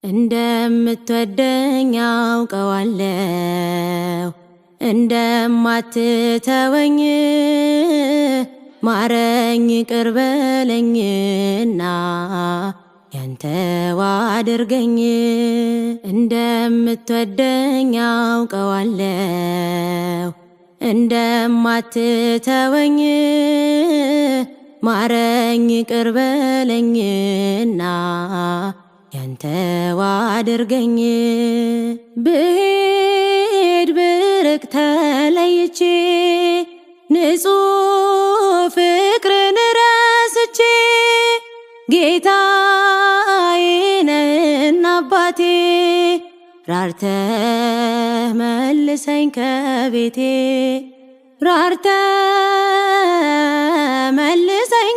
እንደምትወደኝ አውቀዋለሁ እንደማትተወኝ ማረኝ ይቅር በለኝና ያንተው አድርገኝ እንደምትወደኝ አውቀዋለሁ እንደማትተወኝ ማረኝ ይቅር በለኝና ያንተው አድርገኝ ብሄድ ብርቅ ተለይቼ ንጹህ ፍቅርን ረስቼ ጌታዬ ነህና አባቴ ራርተህ መልሰኝ ከቤቴ ራርተህ መልሰኝ